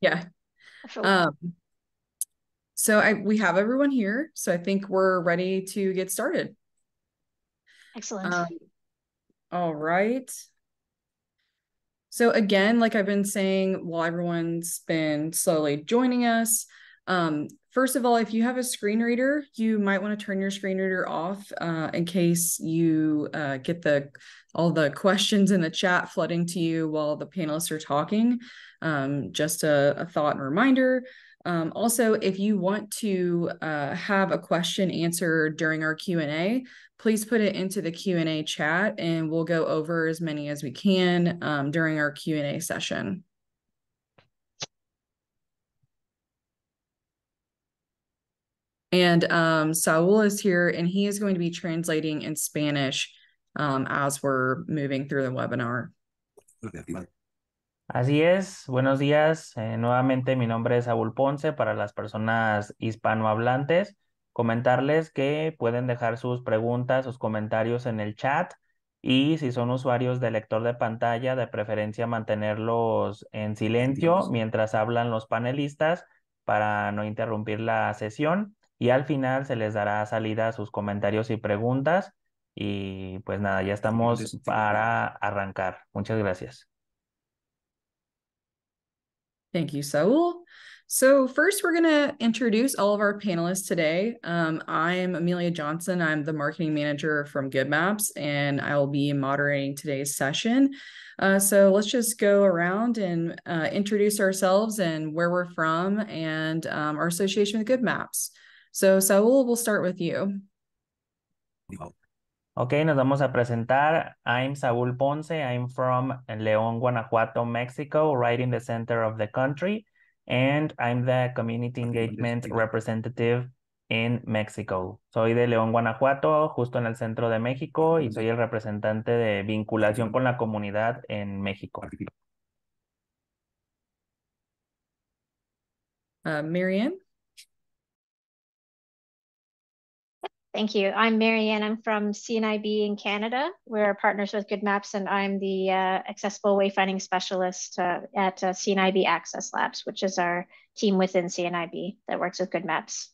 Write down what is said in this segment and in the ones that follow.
Yeah. Sure. Um, so we have everyone here, so I think we're ready to get started. Excellent. Um, all right. So again, like I've been saying while everyone's been slowly joining us, first of all, if you have a screen reader, you might want to turn your screen reader off in case you get all the questions in the chat flooding to you while the panelists are talking. Just a thought and reminder. Also, if you want to have a question answered during our Q&A, please put it into the Q&A chat and we'll go over as many as we can during our Q&A session. And Saul is here and he is going to be translating in Spanish as we're moving through the webinar. Así es, buenos días. Nuevamente mi nombre es Saúl Ponce para las personas hispanohablantes. Comentarles que pueden dejar sus preguntas, sus comentarios en el chat y si son usuarios de lector de pantalla, de preferencia mantenerlos en silencio mientras hablan los panelistas para no interrumpir la sesión y al final se les dará salida a sus comentarios y preguntas y pues nada, ya estamos para arrancar. Muchas gracias. Thank you, Saul. So first, we're going to introduce all of our panelists today. I'm Amelia Johnson. I'm the marketing manager from GoodMaps, and I will be moderating today's session. So let's just go around and introduce ourselves and where we're from and our association with GoodMaps. So Saul, we'll start with you. Ok, nos vamos a presentar. I'm Saúl Ponce. I'm from León, Guanajuato, Mexico, right in the center of the country. And I'm the community engagement representative in Mexico. Soy de León, Guanajuato, justo en el centro de México, y soy el representante de vinculación con la comunidad en México. Marianne? Thank you. I'm Marianne. I'm from CNIB in Canada. We're partners with GoodMaps, and I'm the accessible wayfinding specialist at CNIB Access Labs, which is our team within CNIB that works with GoodMaps.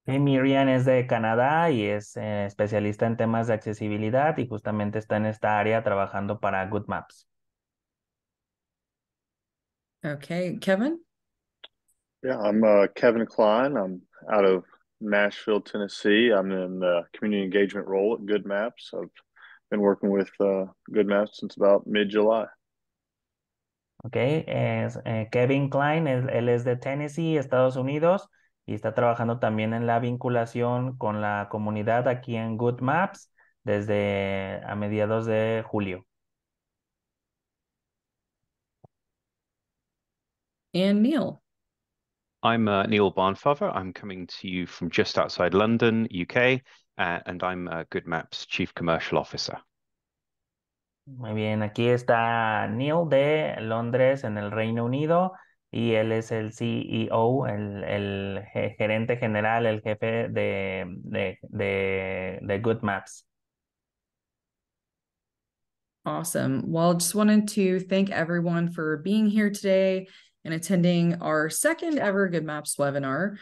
Miriam es de Canadá y es especialista en temas de accesibilidad y justamente está en esta área trabajando para GoodMaps. Okay, Kevin? Yeah, I'm Kevin Klein. I'm out of Nashville, Tennessee. I'm in the community engagement role at GoodMaps. I've been working with GoodMaps since about mid-July. Ok, es Kevin Klein, él es de Tennessee, Estados Unidos, y está trabajando también en la vinculación con la comunidad aquí en GoodMaps desde a mediados de julio. And Neil? I'm Neil Barnfather. I'm coming to you from just outside London, UK, and I'm GoodMaps Chief Commercial Officer. Muy bien, aquí está Neil de Londres en el Reino Unido y él es el CEO, el gerente general, el jefe de GoodMaps. Awesome. Well, just wanted to thank everyone for being here today and attending our second ever GoodMaps webinar.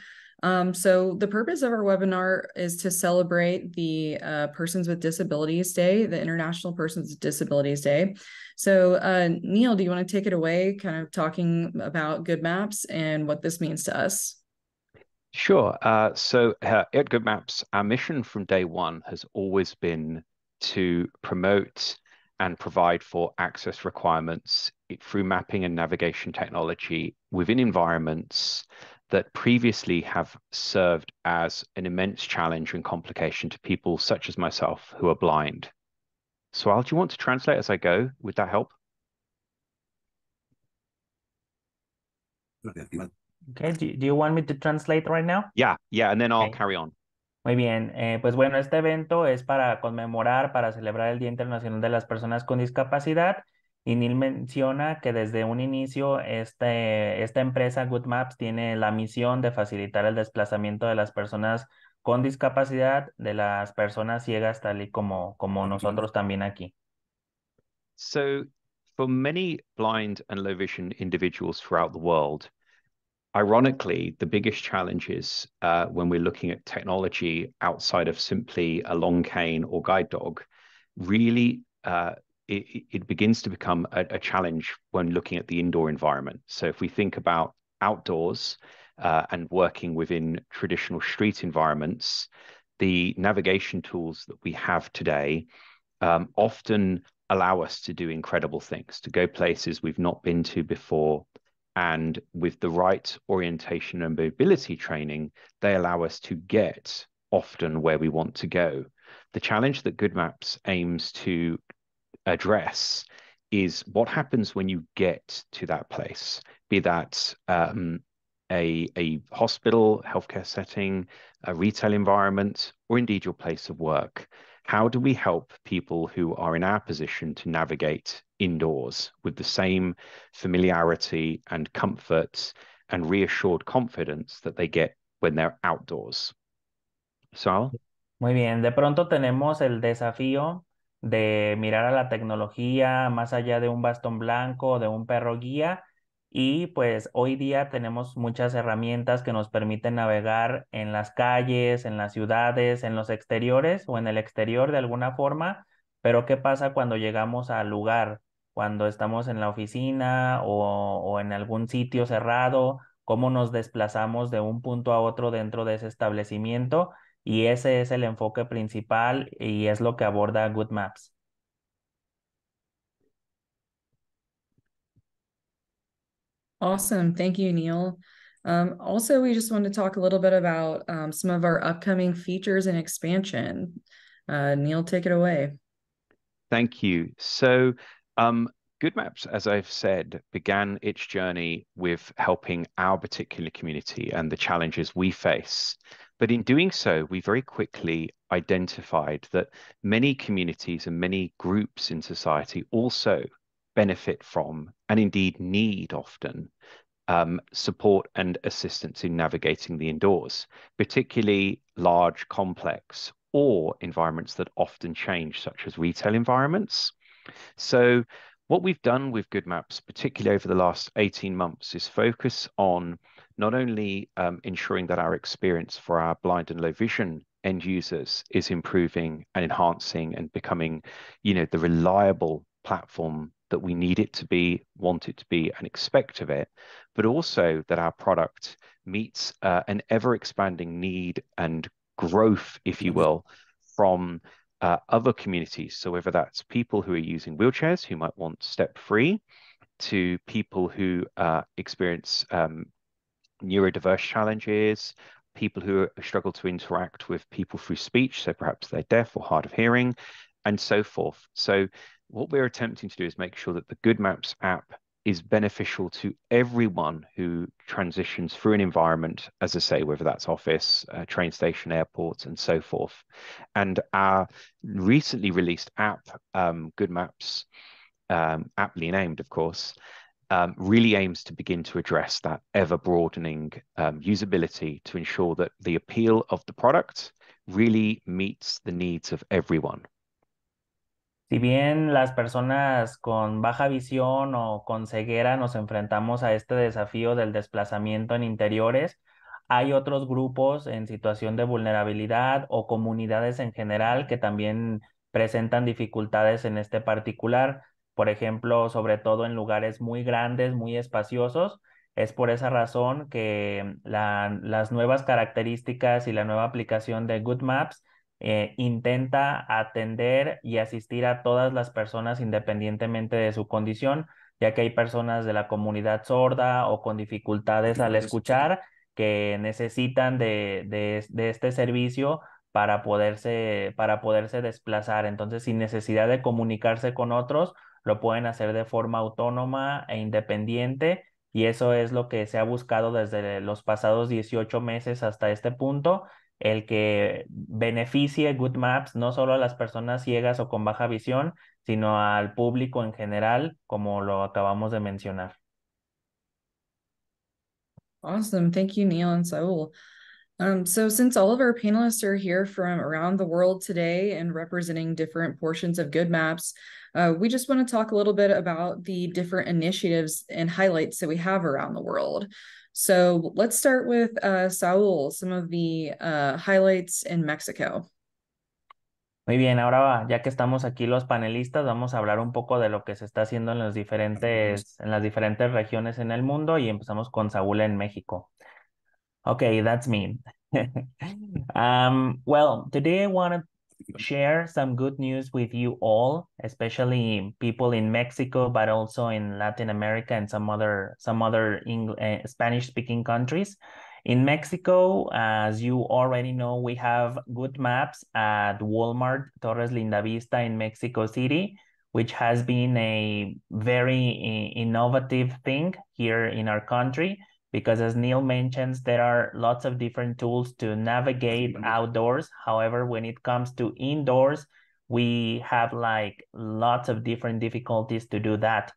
So the purpose of our webinar is to celebrate the Persons with Disabilities Day, the International Persons with Disabilities Day. So Neil, do you want to take it away, kind of talking about GoodMaps and what this means to us? Sure. So at GoodMaps, our mission from day one has always been to promote and provide for access requirements through mapping and navigation technology within environments that previously have served as an immense challenge and complication to people such as myself who are blind. So Al, do you want to translate as I go? Would that help? Okay, do you want me to translate right now? Yeah, and then I'll Okay. carry on. Muy bien, pues bueno, este evento es para conmemorar, para celebrar el Día Internacional de las Personas con Discapacidad y Neil menciona que desde un inicio esta empresa GoodMaps tiene la misión de facilitar el desplazamiento de las personas con discapacidad, de las personas ciegas, tal y como nosotros también aquí. So for many blind and low vision individuals throughout the world, ironically, the biggest challenges when we're looking at technology outside of simply a long cane or guide dog, really it begins to become a challenge when looking at the indoor environment. So if we think about outdoors and working within traditional street environments, the navigation tools that we have today often allow us to do incredible things, to go places we've not been to before. And with the right orientation and mobility training, they allow us to get often where we want to go. The challenge that GoodMaps aims to address is what happens when you get to that place, be that a hospital, healthcare setting, a retail environment, or indeed your place of work. How do we help people who are in our position to navigate indoors with the same familiarity and comfort and reassured confidence that they get when they're outdoors? Sal? Muy bien, de pronto tenemos el desafío de mirar a la tecnología más allá de un bastón blanco, de un perro guía, y pues hoy día tenemos muchas herramientas que nos permiten navegar en las calles, en las ciudades, en los exteriores o en el exterior de alguna forma, pero ¿qué pasa cuando llegamos al lugar? Cuando estamos en la oficina o en algún sitio cerrado, ¿cómo nos desplazamos de un punto a otro dentro de ese establecimiento? Y ese es el enfoque principal y es lo que aborda GoodMaps. Awesome. Thank you, Neil. Also, we just want to talk a little bit about some of our upcoming features and expansion. Neil, take it away. Thank you. So, GoodMaps, as I've said, began its journey with helping our particular community and the challenges we face. But in doing so, we very quickly identified that many communities and many groups in society also benefit from and indeed need often support and assistance in navigating the indoors, particularly large, complex, or environments that often change, such as retail environments. So what we've done with GoodMaps, particularly over the last 18 months, is focus on not only ensuring that our experience for our blind and low vision end users is improving and enhancing and becoming, the reliable platform that we need it to be, want it to be, and expect of it, but also that our product meets an ever-expanding need and growth, if you will, from other communities. So whether that's people who are using wheelchairs who might want step free, to people who experience neurodiverse challenges, people who struggle to interact with people through speech, so perhaps they're deaf or hard of hearing, and so forth. So what we're attempting to do is make sure that the GoodMaps app is beneficial to everyone who transitions through an environment, as I say, whether that's office, train station, airports, and so forth. And our recently released app, GoodMaps, aptly named, of course, really aims to begin to address that ever-broadening usability to ensure that the appeal of the product really meets the needs of everyone. Si bien las personas con baja visión o con ceguera nos enfrentamos a este desafío del desplazamiento en interiores, hay otros grupos en situación de vulnerabilidad o comunidades en general que también presentan dificultades en este particular. Por ejemplo, sobre todo en lugares muy grandes, muy espaciosos. Es por esa razón que las nuevas características y la nueva aplicación de GoodMaps intenta atender y asistir a todas las personas independientemente de su condición, ya que hay personas de la comunidad sorda o con dificultades al escuchar que necesitan de este servicio para poderse desplazar. Entonces, sin necesidad de comunicarse con otros, lo pueden hacer de forma autónoma e independiente. Y eso es lo que se ha buscado desde los pasados 18 meses hasta este punto, el que beneficie GoodMaps no solo a las personas ciegas o con baja visión, sino al público en general, como lo acabamos de mencionar. Awesome. Thank you, Neil and Saul. So since all of our panelists are here from around the world today and representing different portions of GoodMaps, we just want to talk a little bit about the different initiatives and highlights that we have around the world. So let's start with Saul, some of the highlights in Mexico. Muy bien, ahora ya que estamos aquí los panelistas, vamos a hablar un poco de lo que se está haciendo en en las diferentes regiones en el mundo y empezamos con Saúl en México. Okay, that's me. Well, today I want to share some good news with you all, especially people in Mexico, but also in Latin America and some other Spanish-speaking countries. In Mexico, as you already know, we have GoodMaps at Walmart Torres Lindavista in Mexico City, which has been a very innovative thing here in our country because as Neil mentions, there are lots of different tools to navigate outdoors. However, when it comes to indoors, we have like lots of different difficulties to do that.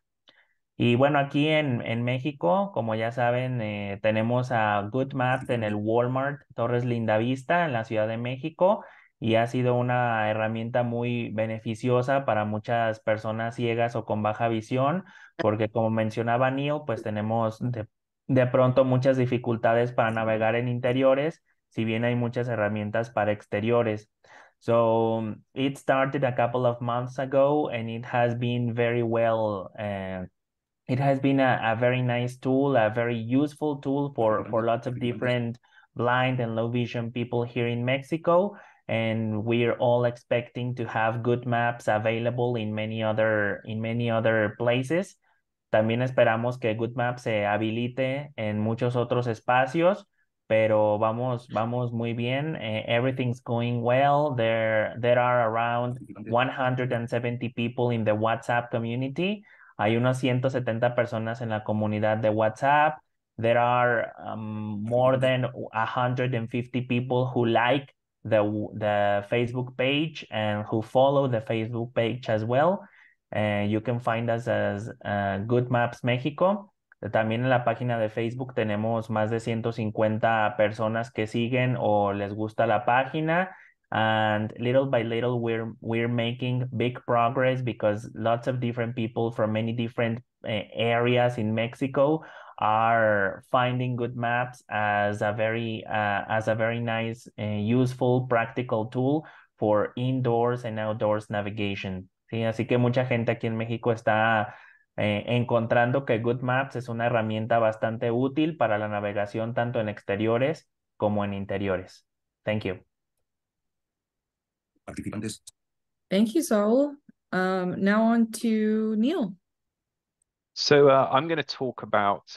Y bueno, aquí en México, como ya saben, tenemos a GoodMaps en el Walmart Torres Lindavista en la Ciudad de México y ha sido una herramienta muy beneficiosa para muchas personas ciegas o con baja visión, porque como mencionaba Neil, pues tenemos de pronto muchas dificultades para navegar en interiores, si bien hay muchas herramientas para exteriores. So it started a couple of months ago and it has been very well it has been a very nice tool, a very useful tool for lots of different blind and low vision people here in Mexico. And we're all expecting to have GoodMaps available in many other places. También esperamos que GoodMaps se habilite en muchos otros espacios, pero vamos muy bien. Everything's going well. There are around 170 people in the WhatsApp community. Hay unos 170 personas en la comunidad de WhatsApp. There are more than 150 people who like the Facebook page and who follow the Facebook page as well. You can find us as Good Maps México. También en la página de Facebook tenemos más de 150 personas que siguen o les gusta la página. And little by little, we're making big progress because lots of different people from many different areas in Mexico are finding GoodMaps as a very nice, useful, practical tool for indoors and outdoors navigation. Sí, así que mucha gente aquí en México está encontrando que GoodMaps es una herramienta bastante útil para la navegación tanto en exteriores como en interiores. Thank you. Participantes. Thank you, Saul. Now on to Neil. So I'm going to talk about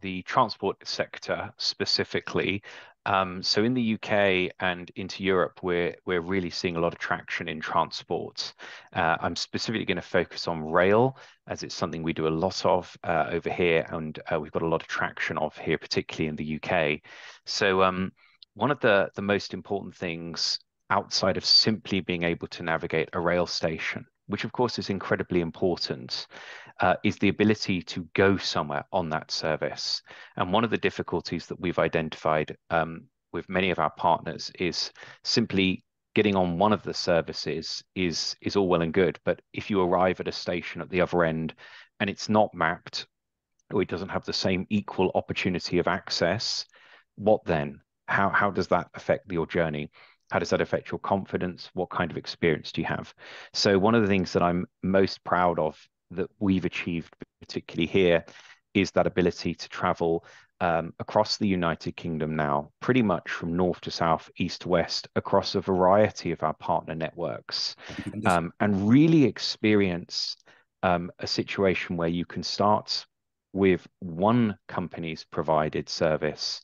the transport sector specifically. So in the UK and into Europe, we're really seeing a lot of traction in transport. I'm specifically going to focus on rail, as it's something we do a lot of over here, and we've got a lot of traction of here, particularly in the UK. So one of the most important things outside of simply being able to navigate a rail station, which of course is incredibly important, is the ability to go somewhere on that service. And one of the difficulties that we've identified with many of our partners is simply getting on one of the services is all well and good. But if you arrive at a station at the other end and it's not mapped, or it doesn't have the same equal opportunity of access, what then? How does that affect your journey? How does that affect your confidence? What kind of experience do you have? So one of the things that I'm most proud of that we've achieved, particularly here, is that ability to travel across the United Kingdom now, pretty much from north to south, east to west, across a variety of our partner networks, and really experience a situation where you can start with one company's provided service,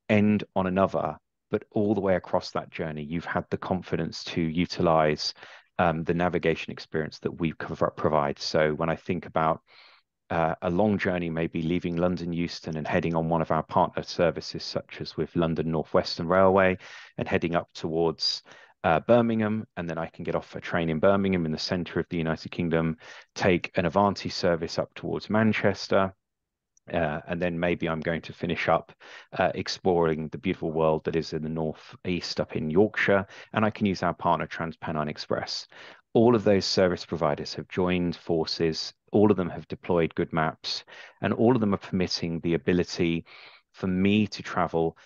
end on another, but all the way across that journey, you've had the confidence to utilize the navigation experience that we provide. So when I think about a long journey, maybe leaving London Euston and heading on one of our partner services, such as with London North Western Railway, and heading up towards Birmingham, and then I can get off a train in Birmingham in the centre of the United Kingdom, take an Avanti service up towards Manchester, And then maybe I'm going to finish up exploring the beautiful world that is in the northeast up in Yorkshire, and I can use our partner TransPennine Express. All of those service providers have joined forces. All of them have deployed GoodMaps, and all of them are permitting the ability for me to travel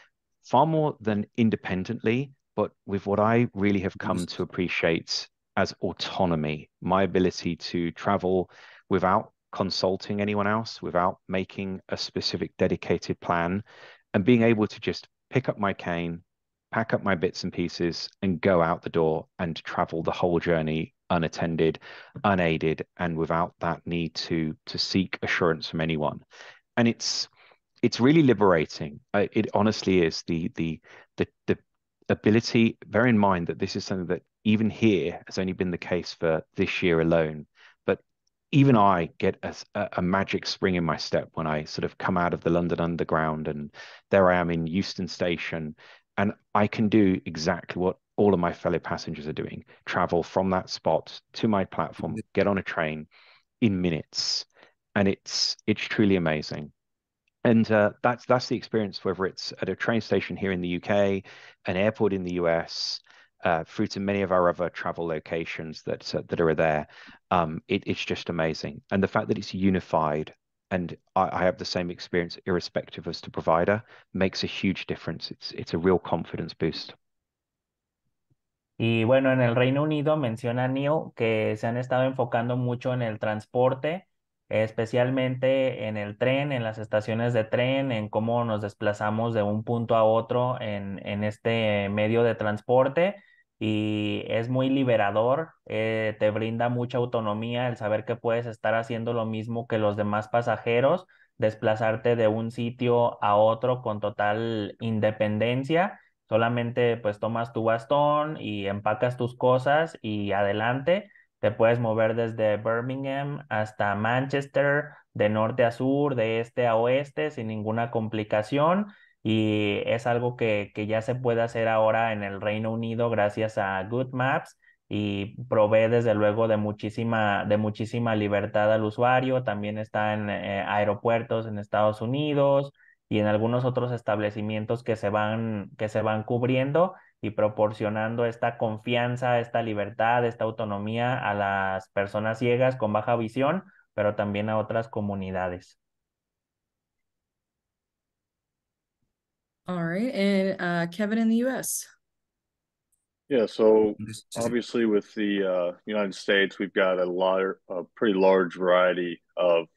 far more than independently, but with what I really have come to appreciate as autonomy, my ability to travel without consulting anyone else, without making a specific dedicated plan, and being able to just pick up my cane, pack up my bits and pieces, and go out the door and travel the whole journey unattended, unaided, and without that need to seek assurance from anyone. And it's really liberating. It honestly is the ability. Bear in mind that this is something that even here has only been the case for this year alone. But even I get a magic spring in my step when I sort of come out of the London Underground and there I am in Euston Station, and I can do exactly what all of my fellow passengers are doing: travel from that spot to my platform, get on a train in minutes, and it's truly amazing. And that's the experience, whether it's at a train station here in the UK, an airport in the US, through to many of our other travel locations that are there. It's just amazing. And the fact that it's unified and I have the same experience irrespective as to provider makes a huge difference. It's a real confidence boost. Y bueno, en el Reino Unido menciona Neil que se han estado enfocando mucho en el transporte, especialmente en el tren, en las estaciones de tren, en cómo nos desplazamos de un punto a otro en este medio de transporte. Y es muy liberador, te brinda mucha autonomía el saber que puedes estar haciendo lo mismo que los demás pasajeros, desplazarte de un sitio a otro con total independencia. Solamente pues tomas tu bastón y empacas tus cosas y adelante. Te puedes mover desde Birmingham hasta Manchester, de norte a sur, de este a oeste, sin ninguna complicación. Y es algo que ya se puede hacer ahora en el Reino Unido gracias a GoodMaps y provee desde luego de muchísima libertad al usuario. También está en aeropuertos en Estados Unidos y en algunos otros establecimientos que se van cubriendo y proporcionando esta confianza, esta libertad, esta autonomía a las personas ciegas con baja visión, pero también a otras comunidades. All right. And Kevin in the US. Yeah, so obviously with the United States, we've got a pretty large variety of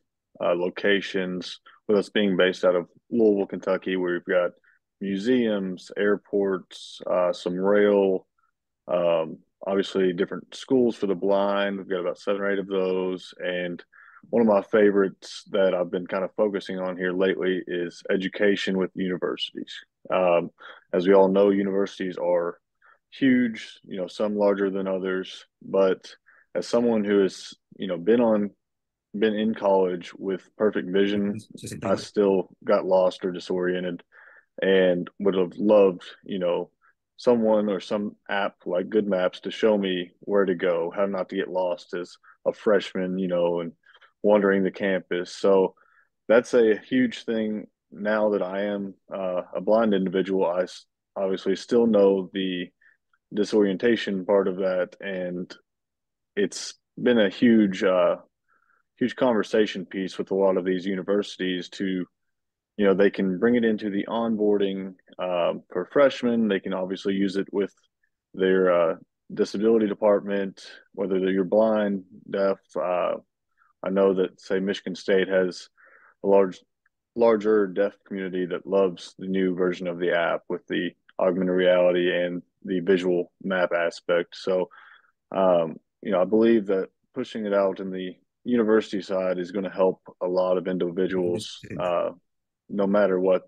locations, with us being based out of Louisville, Kentucky, where we've got museums, airports, some rail, obviously different schools for the blind. We've got about 7 or 8 of those. And one of my favorites that I've been kind of focusing on here lately is education with universities. As we all know, universities are huge, some larger than others. But as someone who has, been in college with perfect vision, I still got lost or disoriented and would have loved, someone or some app like GoodMaps to show me where to go, how not to get lost as a freshman, and wandering the campus. So that's a huge thing now that I am a blind individual. I obviously still know the disorientation part of that, and it's been a huge conversation piece with a lot of these universities to they can bring it into the onboarding for freshmen. They can obviously use it with their disability department, whether you're blind, deaf. I know that, say, Michigan State has a larger deaf community that loves the new version of the app with the augmented reality and the visual map aspect. So, I believe that pushing it out in the university side is going to help a lot of individuals, no matter what,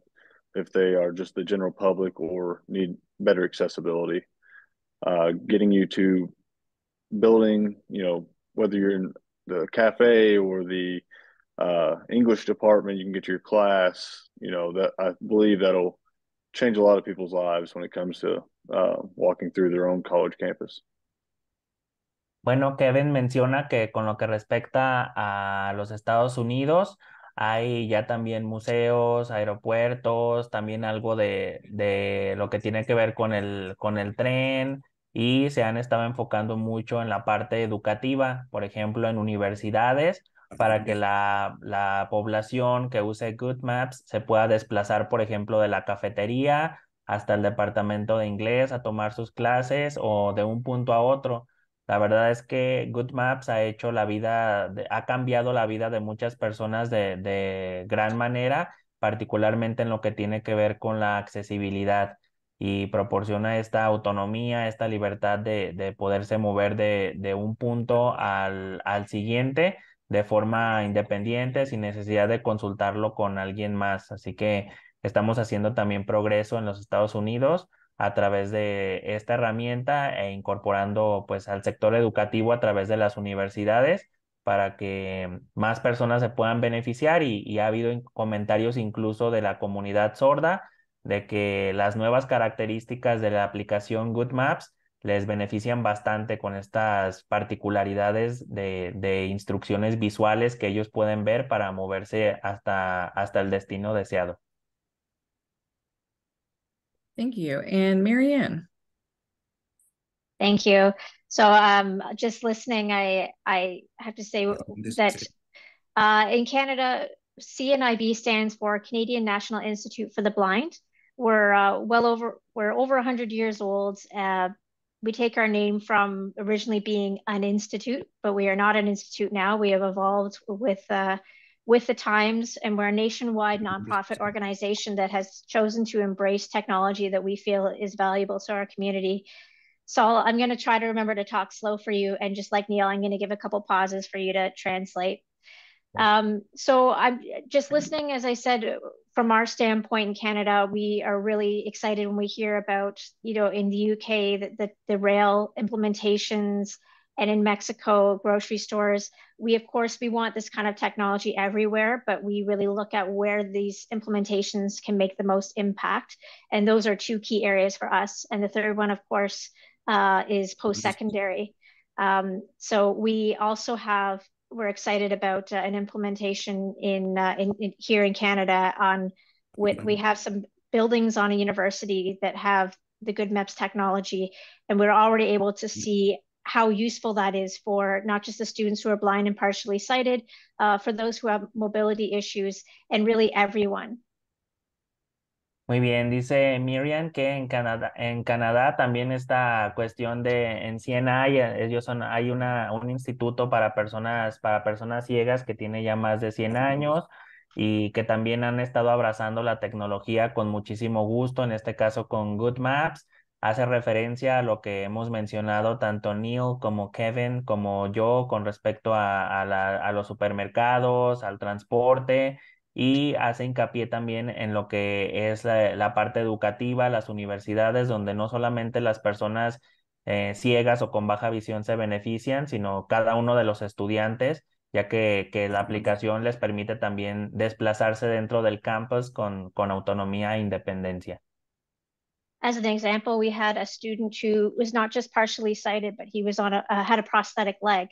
if they are just the general public or need better accessibility. Getting you to building, whether you're in the cafe or the English department, you can get to your class. That I believe that'll change a lot of people's lives when it comes to walking through their own college campus. Bueno, Kevin menciona que con lo que respecta a los Estados Unidos, hay ya también museos, aeropuertos, también algo de lo que tiene que ver con el tren y se han estado enfocando mucho en la parte educativa, por ejemplo, en universidades, para que la población que use GoodMaps se pueda desplazar, por ejemplo, de la cafetería hasta el departamento de inglés a tomar sus clases o de un punto a otro. La verdad es que GoodMaps ha hecho la vida, ha cambiado la vida de muchas personas de gran manera, particularmente en lo que tiene que ver con la accesibilidad y proporciona esta autonomía, esta libertad de poderse mover de un punto al siguiente de forma independiente, sin necesidad de consultarlo con alguien más. Así que estamos haciendo también progreso en los Estados Unidos a través de esta herramienta e incorporando pues al sector educativo a través de las universidades para que más personas se puedan beneficiar y ha habido comentarios incluso de la comunidad sorda de que las nuevas características de la aplicación GoodMaps les benefician bastante con estas particularidades de instrucciones visuales que ellos pueden ver para moverse hasta el destino deseado. Thank you. And Marianne. Thank you. So just listening, I have to say that in Canada, CNIB stands for Canadian National Institute for the Blind. We're over 100 years old. We take our name from originally being an institute, but we are not an institute now. We have evolved with the times, and we're a nationwide nonprofit organization that has chosen to embrace technology that we feel is valuable to our community. So I'm going to try to remember to talk slow for you, and just like Neil, I'm going to give a couple pauses for you to translate. So I'm just listening, as I said, from our standpoint in Canada, we are really excited when we hear about, in the UK, the rail implementations, and in Mexico, grocery stores. Of course, we want this kind of technology everywhere, but we really look at where these implementations can make the most impact. And those are two key areas for us. And the third one, of course, is post-secondary. So we're excited about an implementation in here in Canada we have some buildings on a university that have the GoodMaps technology, and we're already able to see how useful that is for not just the students who are blind and partially sighted, for those who have mobility issues, and really everyone. Muy bien, dice Miriam que en Canadá también esta cuestión en CNI, hay un instituto para personas ciegas que tiene ya más de 100 años y que también han estado abrazando la tecnología con muchísimo gusto, en este caso con GoodMaps. Hace referencia a lo que hemos mencionado tanto Neil como Kevin como yo con respecto a los supermercados, al transporte y hace hincapié también en lo que es la parte educativa, las universidades, donde no solamente las personas ciegas o con baja visión se benefician, sino cada uno de los estudiantes, ya que la aplicación les permite también desplazarse dentro del campus con autonomía e independencia. As an example, we had a student who was not just partially sighted, but he was had a prosthetic leg.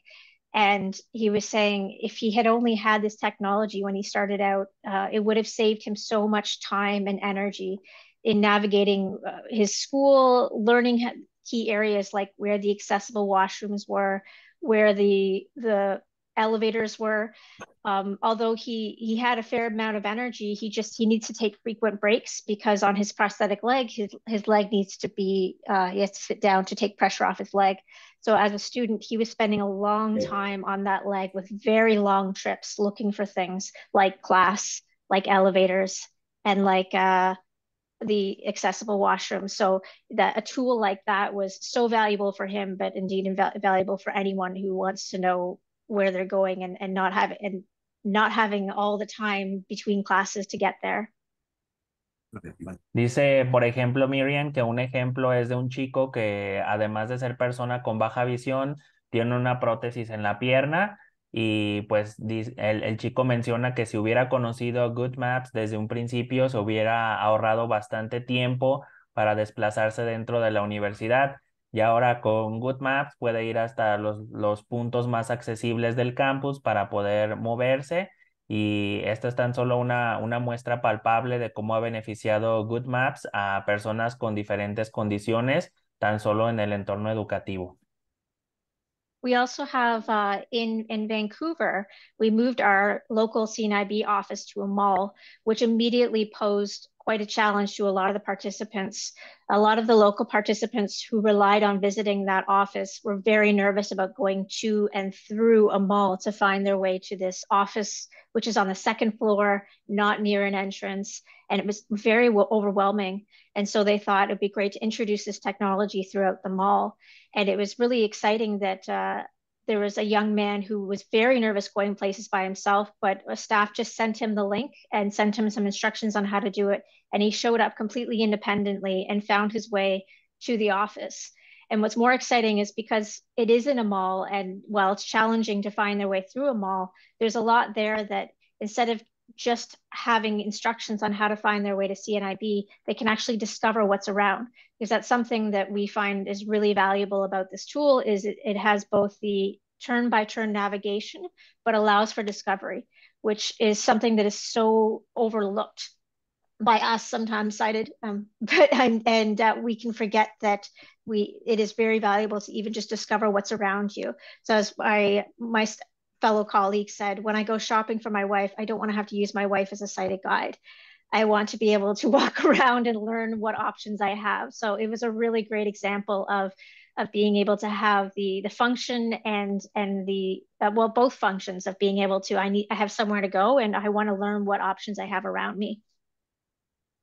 And he was saying if he had only had this technology when he started out, it would have saved him so much time and energy in navigating his school, learning key areas like where the accessible washrooms were, where the elevators were. Although he had a fair amount of energy, he needs to take frequent breaks because on his prosthetic leg, his leg needs to be he has to sit down to take pressure off his leg. So as a student, he was spending a long time on that leg with very long trips looking for things like class, like elevators, and like the accessible washroom. So that a tool like that was so valuable for him, but indeed invaluable for anyone who wants to know where they're going and not having all the time between classes to get there. Dice, por ejemplo, Miriam, que un ejemplo es de un chico que además de ser persona con baja visión, tiene una prótesis en la pierna y pues el chico menciona que si hubiera conocido GoodMaps desde un principio, se hubiera ahorrado bastante tiempo para desplazarse dentro de la universidad. Y ahora con GoodMaps puede ir hasta los puntos más accesibles del campus para poder moverse y esto es tan solo una muestra palpable de cómo ha beneficiado GoodMaps a personas con diferentes condiciones, tan solo en el entorno educativo. We also have in Vancouver, we moved our local CNIB office to a mall, which immediately posed quite a challenge to a lot of the participants. A lot of the local participants who relied on visiting that office were very nervous about going to and through a mall to find their way to this office, which is on the second floor, not near an entrance. And it was very overwhelming. And so they thought it'd be great to introduce this technology throughout the mall. And it was really exciting that there was a young man who was very nervous going places by himself, but a staff just sent him the link and sent him some instructions on how to do it. And he showed up completely independently and found his way to the office. And what's more exciting is because it is in a mall, and while it's challenging to find their way through a mall, there's a lot there that instead of just having instructions on how to find their way to CNIB, they can actually discover what's around. Because that's something that we find is really valuable about this tool is it has both the turn-by-turn navigation, but allows for discovery, which is something that is so overlooked by us, sometimes cited, but we can forget that it is very valuable to even just discover what's around you. So as my fellow colleague said, when I go shopping for my wife, I don't want to have to use my wife as a sighted guide. I want to be able to walk around and learn what options I have. So it was a really great example of being able to have the function and the well, both functions of being able to I have somewhere to go and I want to learn what options I have around me.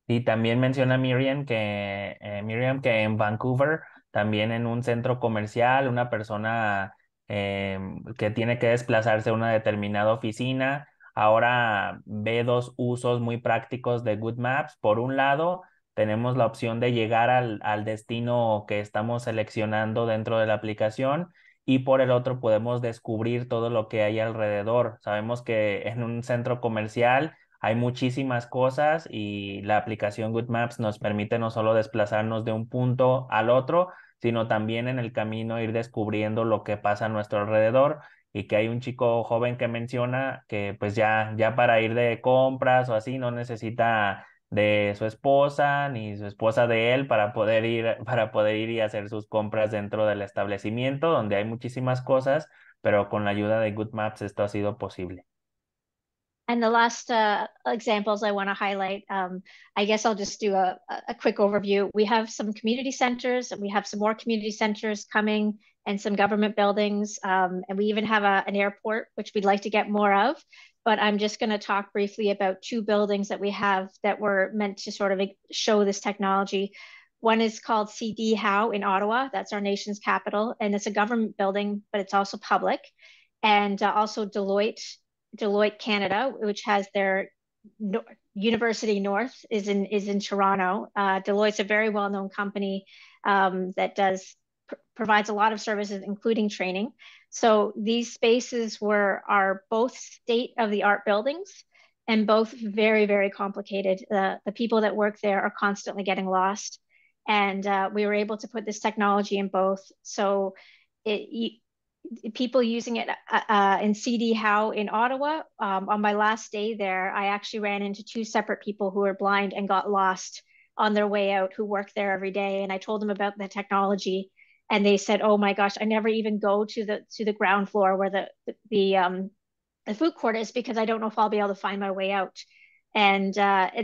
Y también menciona Miriam que en Vancouver, también en un centro comercial, una persona que tiene que desplazarse a una determinada oficina, ahora ve dos usos muy prácticos de GoodMaps. Por un lado, tenemos la opción de llegar al destino que estamos seleccionando dentro de la aplicación y por el otro podemos descubrir todo lo que hay alrededor. Sabemos que en un centro comercial hay muchísimas cosas y la aplicación GoodMaps nos permite no solo desplazarnos de un punto al otro, sino también en el camino ir descubriendo lo que pasa a nuestro alrededor y que hay un chico joven que menciona que pues ya para ir de compras o así no necesita de su esposa ni su esposa de él para poder ir y hacer sus compras dentro del establecimiento donde hay muchísimas cosas, pero con la ayuda de GoodMaps esto ha sido posible. And the last examples I want to highlight, I guess I'll just do a quick overview. We have some community centers, and we have some more community centers coming, and some government buildings, and we even have an airport, which we'd like to get more of. But I'm just going to talk briefly about two buildings that we have that were meant to sort of show this technology. One is called CD Howe in Ottawa. That's our nation's capital, and it's a government building, but it's also public. And also Deloitte Canada, which has their University North is in Toronto. Deloitte's a very well-known company that provides a lot of services, including training. So these spaces are both state-of-the-art buildings and both very, very complicated. The people that work there are constantly getting lost. And we were able to put this technology in both. So people using it in CD Howe in Ottawa. On my last day there, I actually ran into two separate people who were blind and got lost on their way out who work there every day. And I told them about the technology and they said, oh my gosh, I never even go to the ground floor where the food court is because I don't know if I'll be able to find my way out. And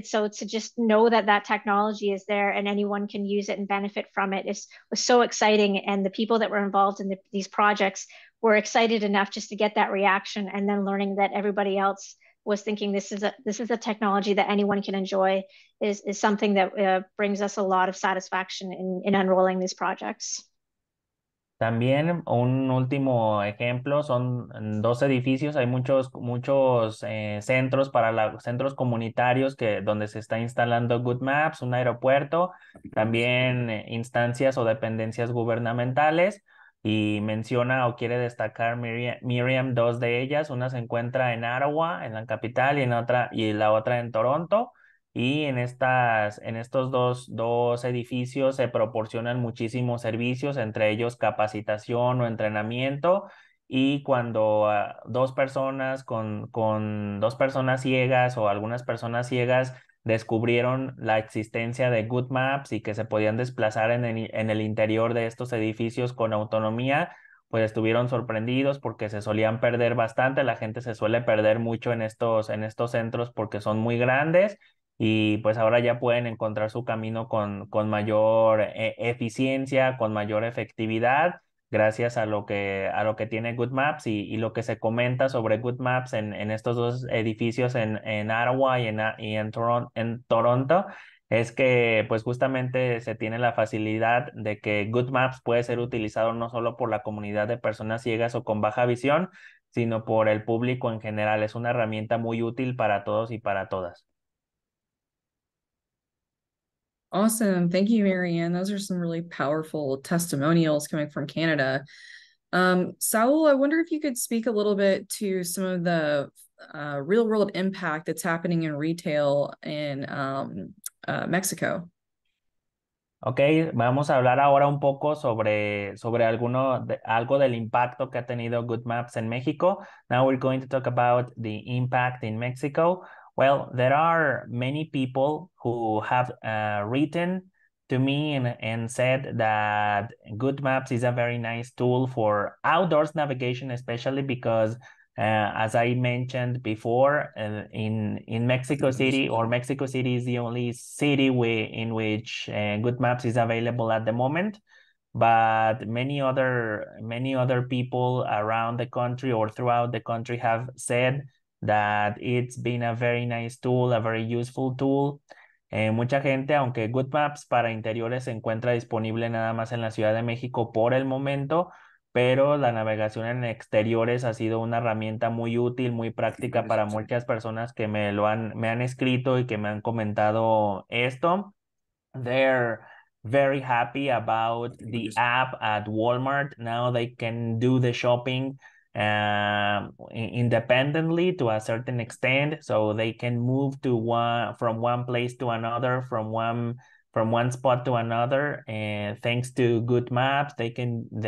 so to just know that technology is there and anyone can use it and benefit from it was so exciting. And the people that were involved in these projects were excited enough just to get that reaction, and then learning that everybody else was thinking this is a technology that anyone can enjoy is something that brings us a lot of satisfaction in unrolling these projects. También un último ejemplo son dos edificios, hay muchos centros centros comunitarios donde se está instalando GoodMaps, un aeropuerto, también instancias o dependencias gubernamentales y menciona o quiere destacar Miriam dos de ellas, una se encuentra en Ottawa, en la capital y la otra en Toronto. Y en estos dos edificios se proporcionan muchísimos servicios, entre ellos capacitación o entrenamiento. y cuando dos personas con dos personas ciegas o algunas personas ciegas descubrieron la existencia de GoodMaps y que se podían desplazar en el interior de estos edificios con autonomía, pues estuvieron sorprendidos porque se solían perder bastante. La gente se suele perder mucho en estos centros porque son muy grandes y pues ahora ya pueden encontrar su camino con mayor eficiencia, con mayor efectividad gracias a lo que tiene GoodMaps y lo que se comenta sobre GoodMaps en estos dos edificios en Ottawa en Toronto es que pues justamente se tiene la facilidad de que GoodMaps puede ser utilizado no solo por la comunidad de personas ciegas o con baja visión, sino por el público en general. Es una herramienta muy útil para todos y para todas. Awesome. Thank you, Marianne. Those are some really powerful testimonials coming from Canada. Saul, I wonder if you could speak a little bit to some of the real world impact that's happening in retail in Mexico. Ok, vamos a hablar ahora un poco sobre algo del impacto que ha tenido GoodMaps en México. Now we're going to talk about the impact in Mexico. Well, there are many people who have written to me and said that GoodMaps is a very nice tool for outdoors navigation, especially because as I mentioned before, in Mexico City, or Mexico City is the only city in which GoodMaps is available at the moment. But many other people around the country or throughout the country have said that it's been a very nice tool, a very useful tool. Mucha gente, aunque GoodMaps para interiores se encuentra disponible nada más en la Ciudad de México por el momento, pero la navegación en exteriores ha sido una herramienta muy útil, muy práctica para muchas personas que me han escrito y que me han comentado esto. They're very happy about the app at Walmart. Now they can do the shopping independently to a certain extent, so they can move from one place to another, from one spot to another. And thanks to GoodMaps, they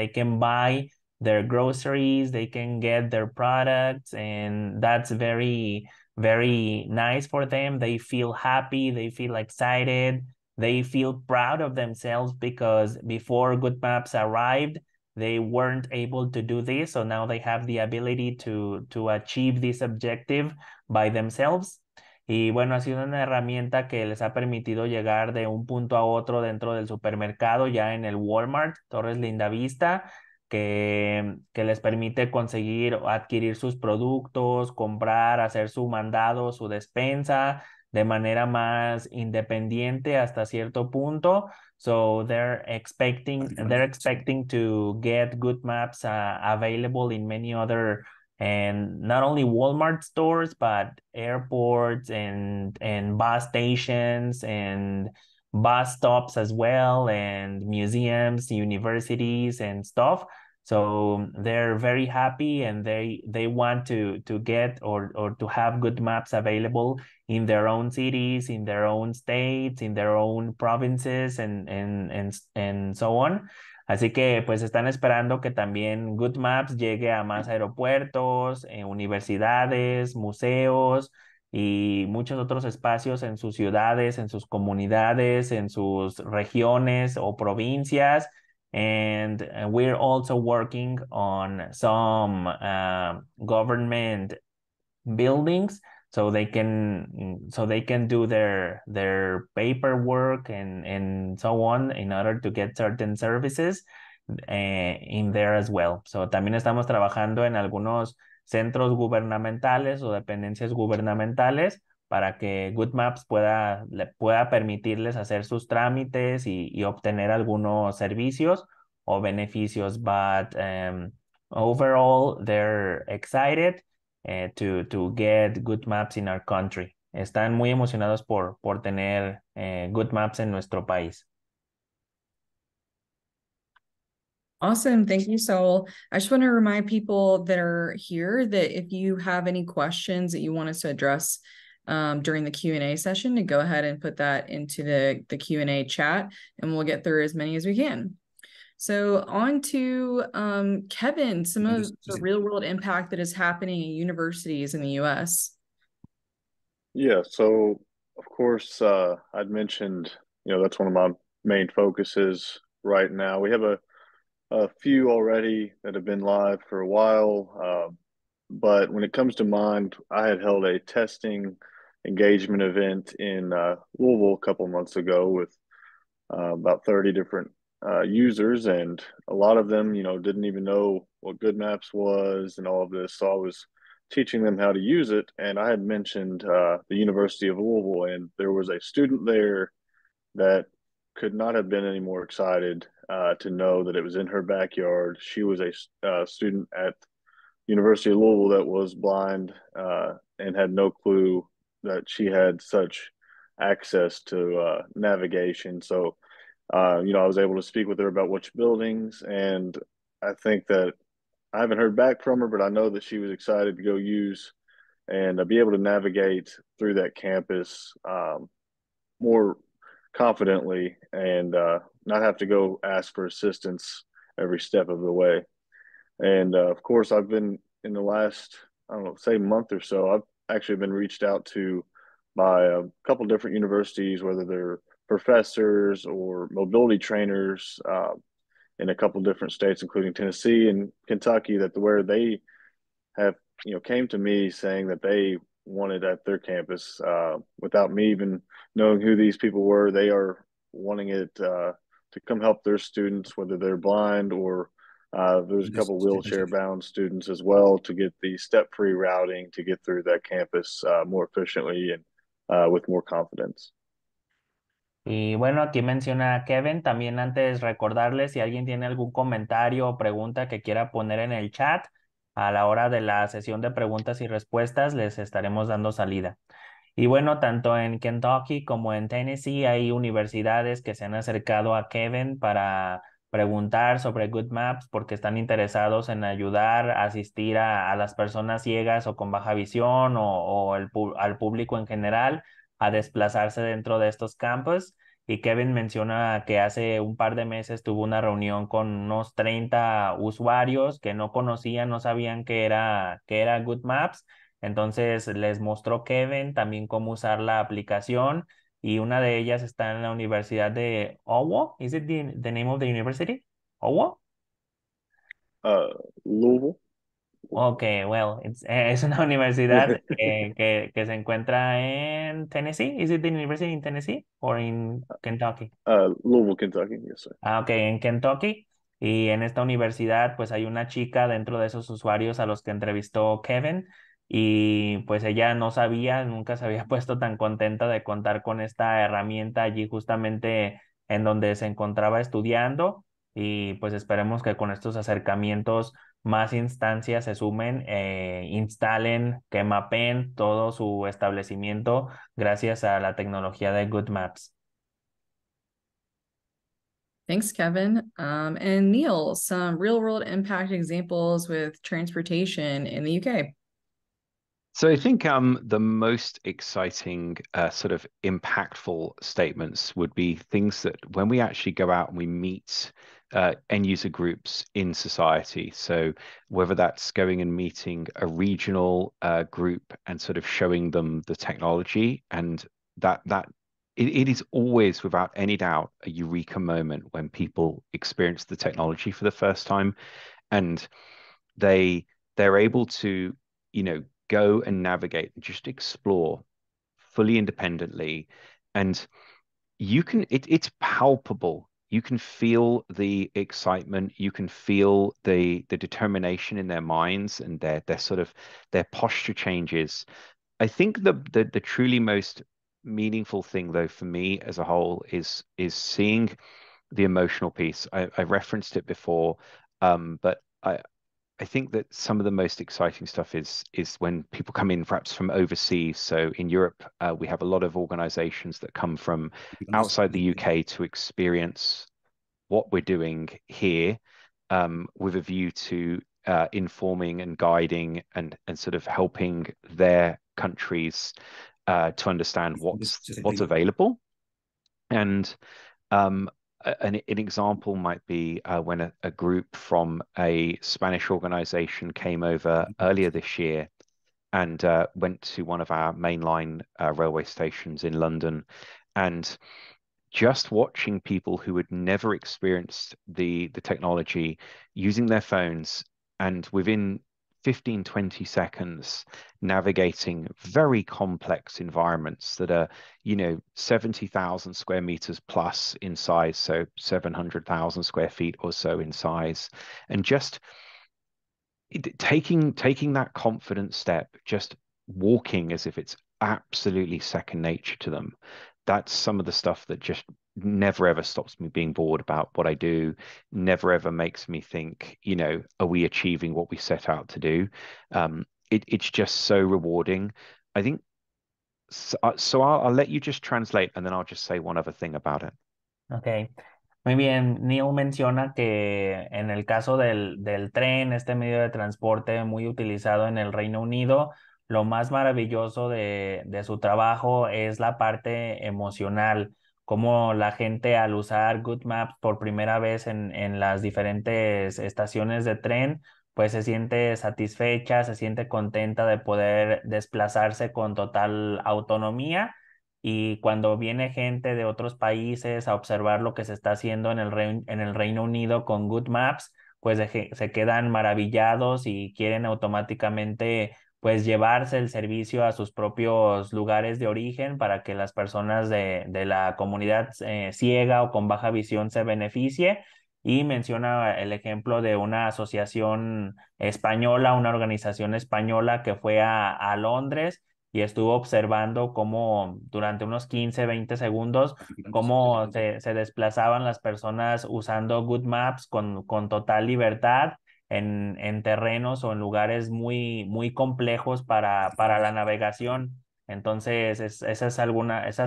can buy their groceries, they can get their products, and that's very nice for them. They feel happy, they feel excited, they feel proud of themselves because before GoodMaps arrived, they weren't able to do this. So now they have the ability to achieve this objective by themselves. Y bueno, ha sido una herramienta que les ha permitido llegar de un punto a otro dentro del supermercado, ya en el Walmart, Torres Lindavista, que les permite conseguir o adquirir sus productos, comprar, hacer su mandado, su despensa de manera más independiente hasta cierto punto. So they're expecting to get GoodMaps available in many other, and not only Walmart stores, but airports and bus stations and bus stops as well, and museums, universities, and stuff. So they're very happy, and they want to get or to have GoodMaps available in their own cities, in their own states, in their own provinces, and so on. Así que pues están esperando que también GoodMaps llegue a más aeropuertos, universidades, museos y muchos otros espacios en sus ciudades, en sus comunidades, en sus regiones o provincias. And we're also working on some government buildings so they can do their paperwork and so on in order to get certain services in there as well. So también estamos trabajando en algunos centros gubernamentales o dependencias gubernamentales para que GoodMaps pueda permitirles hacer sus trámites y obtener algunos servicios o beneficios. But overall, they're excited to get GoodMaps in our country. Están muy emocionados por tener GoodMaps en nuestro país. Awesome. Thank you, Saul. I just want to remind people that are here that if you have any questions that you want us to address during the Q&A session, to go ahead and put that into the Q&A chat, and we'll get through as many as we can. So on to Kevin, some of the real world impact that is happening in universities in the US. Yeah, so of course, I'd mentioned, that's one of my main focuses right now. We have a few already that have been live for a while, but when it comes to mind, I had held a testing engagement event in Louisville a couple months ago with about 30 different users, and a lot of them, didn't even know what GoodMaps was and all of this. So I was teaching them how to use it, and I had mentioned the University of Louisville, and there was a student there that could not have been any more excited to know that it was in her backyard. She was a student at University of Louisville that was blind and had no clue that she had such access to navigation. So, I was able to speak with her about which buildings, and I think that I haven't heard back from her, but I know that she was excited to go use and be able to navigate through that campus more confidently and not have to go ask for assistance every step of the way. And of course, I've been in the last, I don't know, say month or so, I've actually been reached out to by a couple different universities, whether they're professors or mobility trainers in a couple different states, including Tennessee and Kentucky, that where they have, came to me saying that they wanted at their campus without me even knowing who these people were. They are wanting it to come help their students, whether they're blind or there's a couple wheelchair bound students as well, to get the step free routing to get through that campus more efficiently and with more confidence. Y bueno, aquí menciona Kevin, también antes recordarles si alguien tiene algún comentario o pregunta que quiera poner en el chat, a la hora de la sesión de preguntas y respuestas les estaremos dando salida. Y bueno, tanto en Kentucky como en Tennessee hay universidades que se han acercado a Kevin para preguntar sobre GoodMaps porque están interesados en ayudar a asistir a las personas ciegas o con baja visión o al público en general a desplazarse dentro de estos campus. Y Kevin menciona que hace un par de meses tuvo una reunión con unos 30 usuarios que no conocían, no sabían que era GoodMaps. Entonces les mostró Kevin también cómo usar la aplicación y una de ellas está en la Universidad de Owo. Is it the name of the university? Owo? Louisville. Okay, well, es una universidad que se encuentra en Tennessee. Is it the university in Tennessee or in Kentucky? Louisville, Kentucky. Yes, sir. Ok, en Kentucky. Y en esta universidad, pues hay una chica dentro de esos usuarios a los que entrevistó Kevin. Y pues ella no sabía, nunca se había puesto tan contenta de contar con esta herramienta allí justamente en donde se encontraba estudiando. Y pues esperemos que con estos acercamientos más instancias se sumen, instalen, que mapeen todo su establecimiento gracias a la tecnología de GoodMaps. Thanks, Kevin. And Neil, some real world impact examples with transportation in the UK. So I think the most exciting sort of impactful statements would be things that when we actually go out and we meet end user groups in society. So whether that's going and meeting a regional group and sort of showing them the technology, and that it is always without any doubt a eureka moment when people experience the technology for the first time, and they're able to, go and navigate and just explore fully independently. And it's palpable. You can feel the excitement, you can feel the determination in their minds, and their posture changes. I think the truly most meaningful thing, though, for me as a whole is seeing the emotional piece. I referenced it before, but I think that some of the most exciting stuff is when people come in perhaps from overseas. So in Europe, we have a lot of organizations that come from outside the UK to experience what we're doing here, with a view to informing and guiding and sort of helping their countries to understand what's available. And an example might be when a group from a Spanish organization came over earlier this year and went to one of our mainline railway stations in London. And just watching people who had never experienced the technology using their phones and within 15, 20 seconds navigating very complex environments that are, 70,000 square meters plus in size, so 700,000 square feet or so in size, and just taking that confident step, just walking as if it's absolutely second nature to them. That's some of the stuff that just never ever stops me being bored about what I do, never ever makes me think, are we achieving what we set out to do? It's just so rewarding. I think so, I'll let you just translate and then I'll just say one other thing about it. Ok, muy bien. Neil menciona que en el caso del tren, este medio de transporte muy utilizado en el Reino Unido, lo más maravilloso de su trabajo es la parte emocional, como la gente al usar GoodMaps por primera vez en las diferentes estaciones de tren, pues se siente satisfecha, se siente contenta de poder desplazarse con total autonomía. Y cuando viene gente de otros países a observar lo que se está haciendo en el Reino Unido con Good Maps, pues se quedan maravillados y quieren automáticamente pues llevarse el servicio a sus propios lugares de origen para que las personas de la comunidad ciega o con baja visión se beneficie. Y menciona el ejemplo de una asociación española, una organización española que fue a Londres y estuvo observando cómo durante unos 15, 20 segundos, cómo se desplazaban las personas usando Good Maps con total libertad en terrenos o en lugares muy, muy complejos para la navegación. Entonces, esas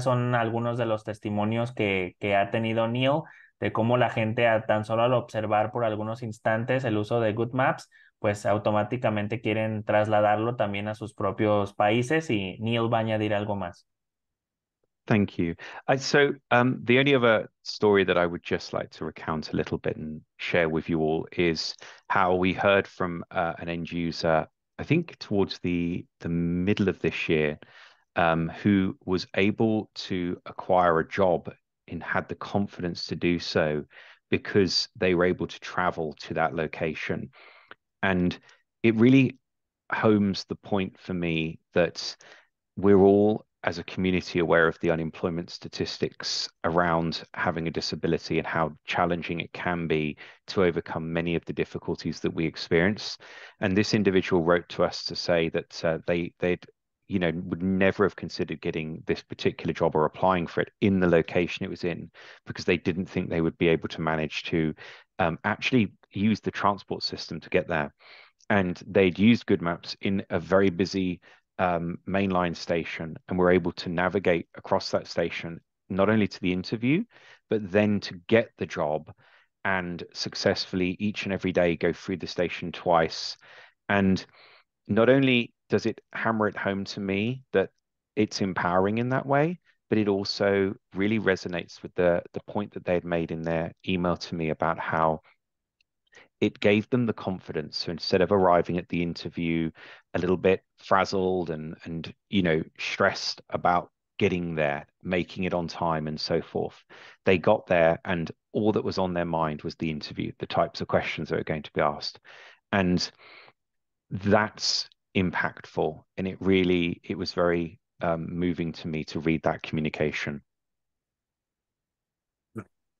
son algunos de los testimonios que ha tenido Neil de cómo la gente tan solo al observar por algunos instantes el uso de Good Maps, pues automáticamente quieren trasladarlo también a sus propios países y Neil va a añadir algo más. Thank you. The only other story that I would just like to recount a little bit and share with you all is how we heard from an end user, I think towards the middle of this year, who was able to acquire a job and had the confidence to do so because they were able to travel to that location. And it really homes the point for me that we're all, as a community, aware of the unemployment statistics around having a disability and how challenging it can be to overcome many of the difficulties that we experience. And this individual wrote to us to say that they'd would never have considered getting this particular job or applying for it in the location it was in because they didn't think they would be able to manage to actually use the transport system to get there. And they'd used GoodMaps in a very busy mainline station and were able to navigate across that station, not only to the interview, but then to get the job and successfully each and every day go through the station twice. And not only does it hammer it home to me that it's empowering in that way, but it also really resonates with the point that they had made in their email to me about how it gave them the confidence. So instead of arriving at the interview a little bit frazzled and stressed about getting there, making it on time and so forth, they got there and all that was on their mind was the interview, the types of questions that were going to be asked. And that's impactful. And it was very moving to me to read that communication.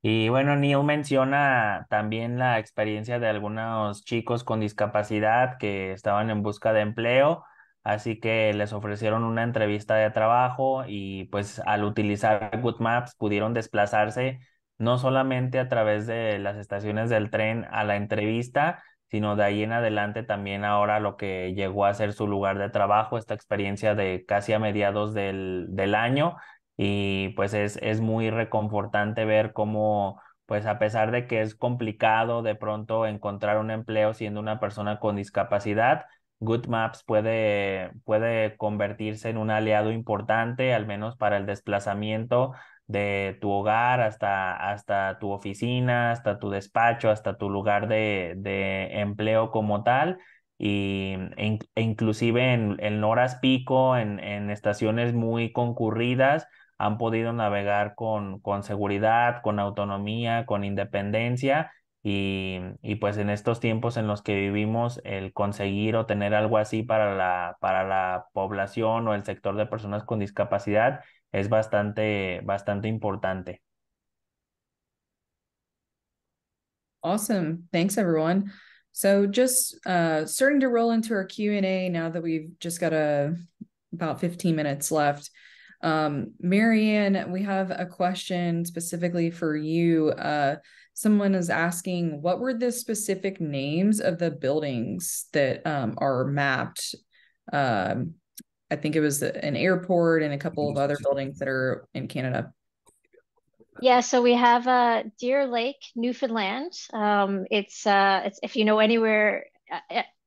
Y bueno, Neil menciona también la experiencia de algunos chicos con discapacidad que estaban en busca de empleo, así que les ofrecieron una entrevista de trabajo y pues al utilizar Good Maps pudieron desplazarse no solamente a través de las estaciones del tren a la entrevista, sino de ahí en adelante también ahora lo que llegó a ser su lugar de trabajo, esta experiencia de casi a mediados del año y pues es muy reconfortante ver cómo, pues a pesar de que es complicado de pronto encontrar un empleo siendo una persona con discapacidad, GoodMaps puede convertirse en un aliado importante, al menos para el desplazamiento de tu hogar hasta tu oficina, hasta tu despacho, hasta tu lugar de empleo como tal. E inclusive en horas pico, en estaciones muy concurridas, han podido navegar con seguridad, con autonomía, con independencia y pues en estos tiempos en los que vivimos, el conseguir o tener algo así para la población o el sector de personas con discapacidad es bastante importante. Awesome. Thanks, everyone. So just starting to roll into our Q&A now that we've just got about 15 minutes left. Marianne, we have a question specifically for you. Someone is asking, what were the specific names of the buildings that are mapped? I think it was an airport and a couple of other buildings that are in Canada. Yeah, so we have Deer Lake, Newfoundland. It's if you know anywhere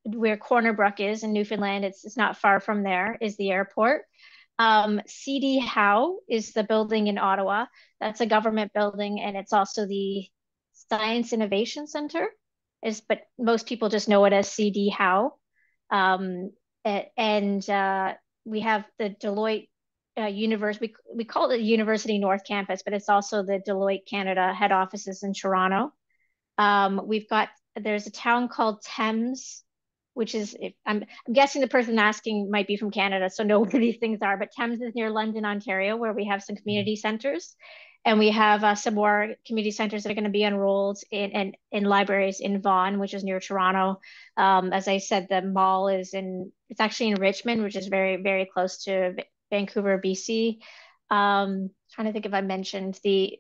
where Corner Brook is in Newfoundland, it's not far from there is the airport. CD Howe is the building in Ottawa. That's a government building, and it's also the Science Innovation Center. But most people just know it as CD Howe. And we have the Deloitte university. We call it the University North Campus, but it's also the Deloitte Canada head offices in Toronto. There's a town called Thames, which is, I'm guessing the person asking might be from Canada, so know where these things are. But Thames is near London, Ontario, where we have some community centers, and we have some more community centers that are going to be enrolled in libraries in Vaughan, which is near Toronto. As I said, the mall it's actually in Richmond, which is very, very close to Vancouver, BC. Trying to think if I mentioned the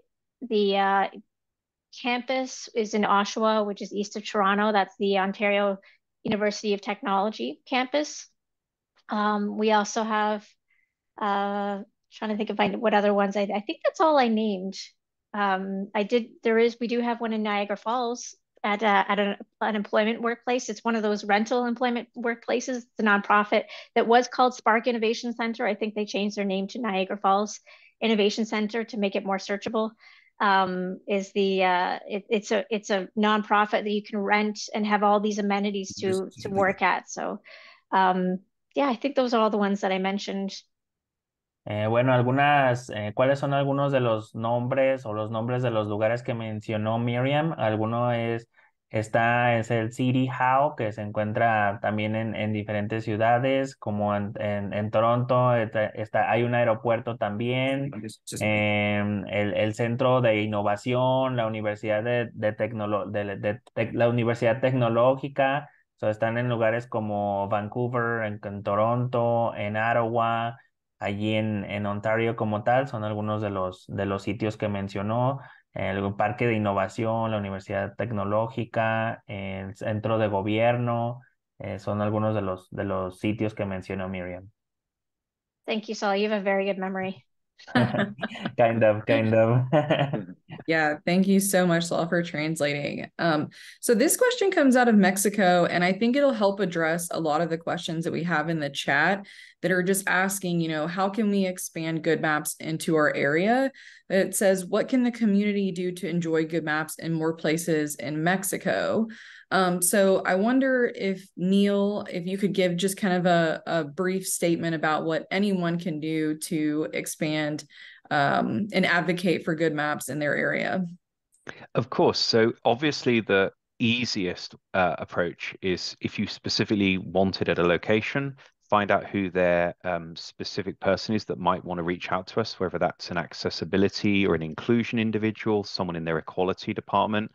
campus is in Oshawa, which is east of Toronto. That's the Ontario University of Technology campus. We also have trying to think of what other ones. I think that's all I named. We do have one in Niagara Falls at an employment workplace. It's one of those rental employment workplaces. It's a nonprofit that was called Spark Innovation Center. I think they changed their name to Niagara Falls Innovation Center to make it more searchable. It's a nonprofit that you can rent and have all these amenities to work at. So yeah, I think those are all the ones that I mentioned. Bueno, ¿cuáles son algunos de los nombres o los nombres de los lugares que mencionó Miriam? Es el City Hall, que se encuentra también en diferentes ciudades, como en Toronto, hay un aeropuerto también, el Centro de Innovación, la Universidad la Universidad Tecnológica, están en lugares como Vancouver, en Toronto, en Ottawa. Allí en Ontario como tal, son algunos de los sitios que mencionó, el Parque de Innovación, la Universidad Tecnológica, el Centro de Gobierno, son algunos de los sitios que mencionó Miriam. Thank you, Saul. You have a very good memory. Kind of. Yeah, thank you so much, Saul, for translating. So this question comes out of Mexico, and I think it'll help address a lot of the questions that we have in the chat that are just asking, how can we expand GoodMaps into our area? It says, what can the community do to enjoy GoodMaps in more places in Mexico? So I wonder if Neil, if you could give just kind of a brief statement about what anyone can do to expand and advocate for GoodMaps in their area. Of course. So obviously the easiest approach is if you specifically want it at a location, find out who their specific person is that might want to reach out to us, whether that's an accessibility or an inclusion individual, someone in their equality department.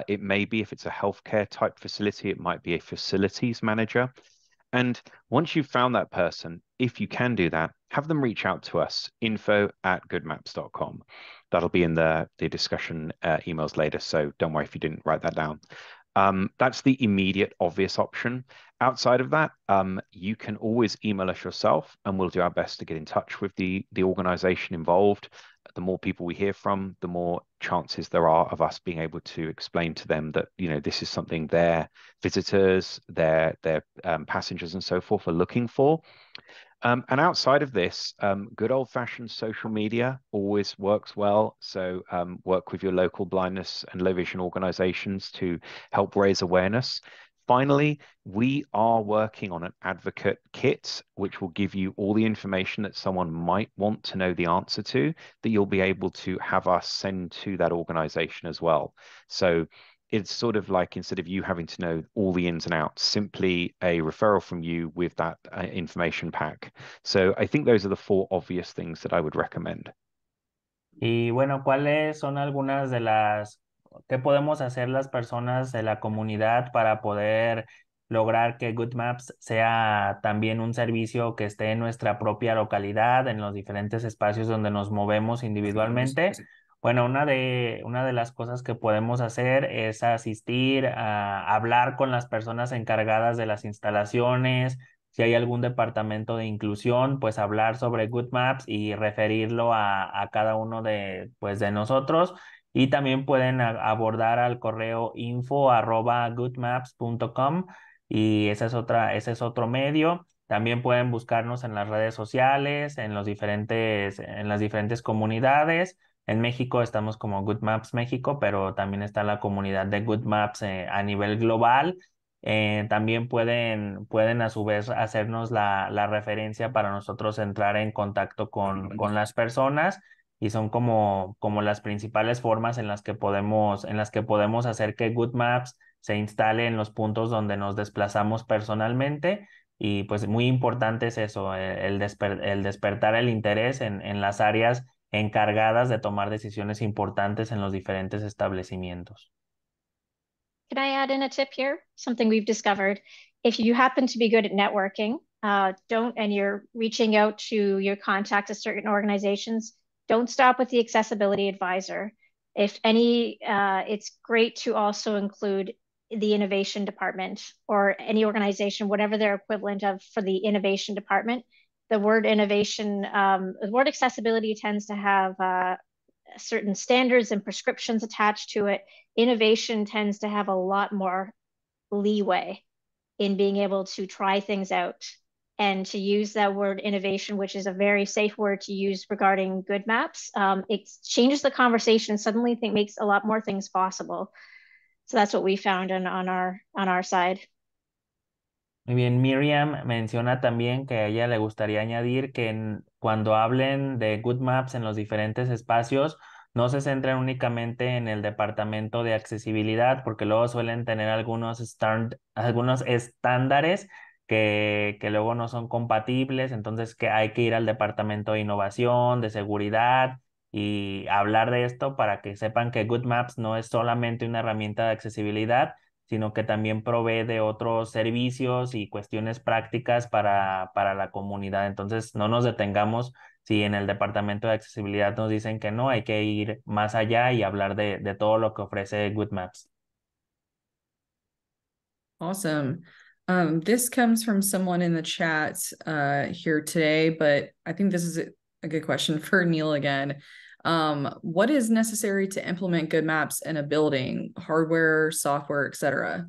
It may be, if it's a healthcare type facility, it might be a facilities manager. And once you've found that person, if you can do that, have them reach out to us, info@goodmaps.com. That'll be in the discussion emails later, so don't worry if you didn't write that down. That's the immediate obvious option. Outside of that, you can always email us yourself and we'll do our best to get in touch with the organization involved. The more people we hear from, the more chances there are of us being able to explain to them that, this is something their visitors, their passengers and so forth are looking for. And outside of this, good old-fashioned social media always works well. So work with your local blindness and low vision organizations to help raise awareness. Finally, we are working on an advocate kit, which will give you all the information that someone might want to know the answer to, that you'll be able to have us send to that organization as well. So it's sort of like, instead of you having to know all the ins and outs, simply a referral from you with that information pack. So I think those are the four obvious things that I would recommend. Y bueno, ¿cuáles son algunas de qué podemos hacer las personas de la comunidad para poder lograr que GoodMaps sea también un servicio que esté en nuestra propia localidad, en los diferentes espacios donde nos movemos individualmente? Bueno, una de las cosas que podemos hacer es asistir a hablar con las personas encargadas de las instalaciones. Si hay algún departamento de inclusión, pues hablar sobre GoodMaps y referirlo a cada uno pues, de nosotros. Y también pueden abordar al correo info@goodmaps.com y ese es otro medio. También pueden buscarnos en las redes sociales, en las diferentes comunidades. En México estamos como GoodMaps México, pero también está la comunidad de GoodMaps a nivel global. También pueden a su vez hacernos la referencia para nosotros entrar en contacto con las personas y son como las principales formas en las que podemos hacer que GoodMaps se instale en los puntos donde nos desplazamos personalmente. Y pues muy importante es eso, el despertar el interés en las áreas encargadas de tomar decisiones importantes en los diferentes establecimientos. Can I add in a tip here? Something we've discovered. If you happen to be good at networking, and you're reaching out to your contacts at certain organizations, don't stop with the accessibility advisor. If any, it's great to also include the innovation department or any organization, whatever their equivalent of for the innovation department. The word innovation, the word accessibility tends to have certain standards and prescriptions attached to it. Innovation tends to have a lot more leeway in being able to try things out and to use that word innovation, which is a very safe word to use regarding GoodMaps. It changes the conversation, suddenly makes a lot more things possible. So that's what we found on our side. Muy bien, Miriam menciona también que a ella le gustaría añadir que cuando hablen de GoodMaps en los diferentes espacios, no se centren únicamente en el departamento de accesibilidad, porque luego suelen tener algunos estándares que luego no son compatibles, entonces que hay que ir al departamento de innovación, de seguridad y hablar de esto para que sepan que GoodMaps no es solamente una herramienta de accesibilidad, sino que también provee de otros servicios y cuestiones prácticas para la comunidad. Entonces, no nos detengamos si en el departamento de accesibilidad nos dicen que no, hay que ir más allá y hablar de todo lo que ofrece GoodMaps. Awesome. This comes from someone in the chat here today, but I think this is a good question for Neil again. What is necessary to implement GoodMaps in a building, hardware, software, etc.?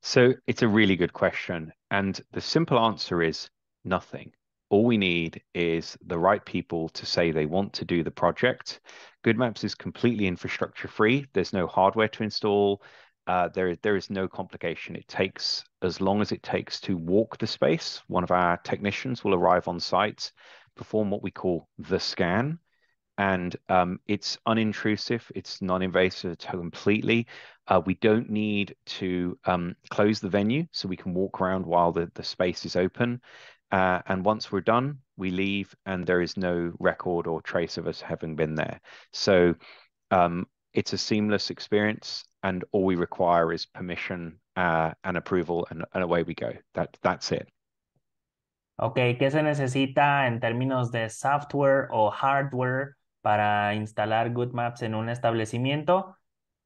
So it's a really good question. And the simple answer is nothing. All we need is the right people to say they want to do the project. GoodMaps is completely infrastructure free. There's no hardware to install. There is no complication. It takes as long as it takes to walk the space. One of our technicians will arrive on site, perform what we call the scan, and it's unintrusive, it's non-invasive completely. We don't need to close the venue, so we can walk around while the space is open. And once we're done, we leave, and there is no record or trace of us having been there. So it's a seamless experience, and all we require is permission and approval, and away we go. That's it. Ok, ¿qué se necesita en términos de software o hardware para instalar GoodMaps en un establecimiento?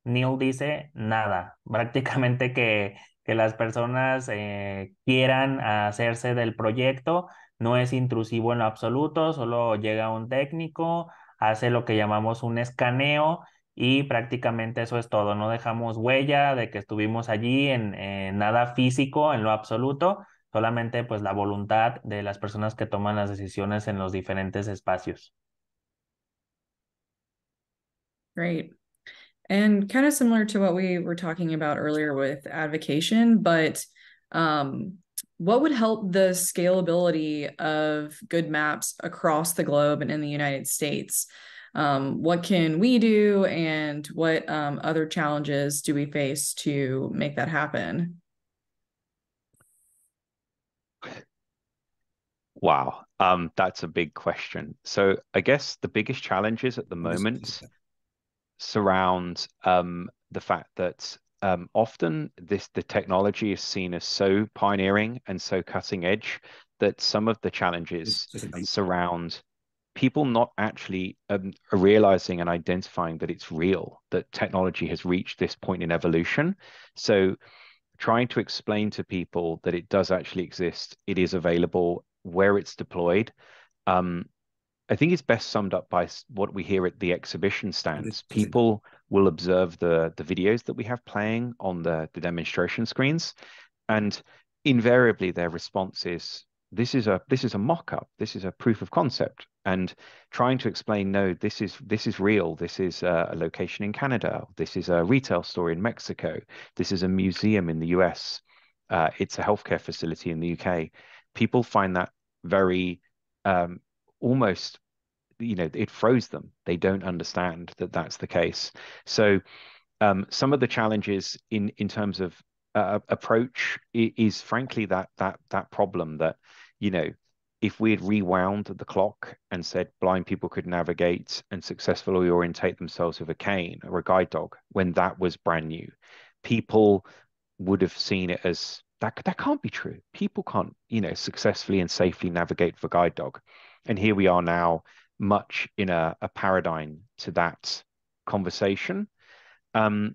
Neil dice nada. Prácticamente que las personas quieran hacerse del proyecto, no es intrusivo en lo absoluto, solo llega un técnico, hace lo que llamamos un escaneo y prácticamente eso es todo. No dejamos huella de que estuvimos allí en nada físico en lo absoluto, solamente pues la voluntad de las personas que toman las decisiones en los diferentes espacios. Great. And kind of similar to what we were talking about earlier with advocation, but what would help the scalability of GoodMaps across the globe and in the United States? What can we do, and what other challenges do we face to make that happen? Wow, that's a big question. So I guess the biggest challenges at the moment surround the fact that often the technology is seen as so pioneering and so cutting edge that some of the challenges surround people not actually realizing and identifying that it's real, that technology has reached this point in evolution. So trying to explain to people that it does actually exist, it is available, where it's deployed. I think it's best summed up by what we hear at the exhibition stands. People will observe the videos that we have playing on the demonstration screens, and invariably their response is, this is a mock-up, this is a proof of concept, and trying to explain, no, this is real, this is a location in Canada, this is a retail store in Mexico, this is a museum in the US, it's a healthcare facility in the UK. People find that very almost, it froze them. They don't understand that that's the case. So some of the challenges in terms of approach is frankly that problem that, if we had rewound the clock and said blind people could navigate and successfully orientate themselves with a cane or a guide dog when that was brand new, people would have seen it as that can't be true. People can't, successfully and safely navigate with a guide dog. And here we are now, much in a paradigm to that conversation. And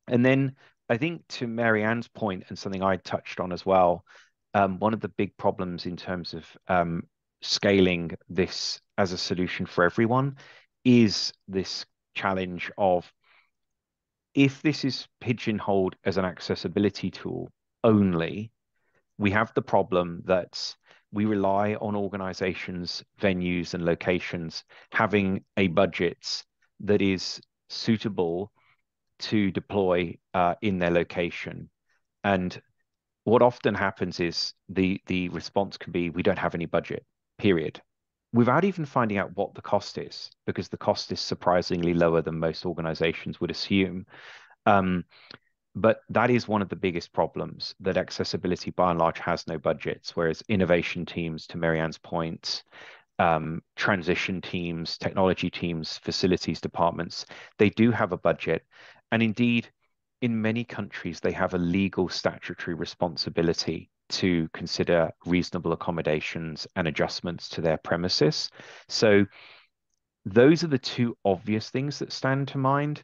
then I think to Marianne's point, and something I touched on as well, one of the big problems in terms of scaling this as a solution for everyone is this challenge of, if this is pigeonholed as an accessibility tool only, we have the problem that we rely on organizations, venues, and locations having a budget that is suitable to deploy in their location. And what often happens is the response can be, we don't have any budget, period, without even finding out what the cost is, because the cost is surprisingly lower than most organizations would assume. But that is one of the biggest problems, that accessibility by and large has no budgets, whereas innovation teams, to Marianne's point, transition teams, technology teams, facilities departments, they do have a budget. And indeed, in many countries, they have a legal statutory responsibility to consider reasonable accommodations and adjustments to their premises. So those are the two obvious things that stand to mind.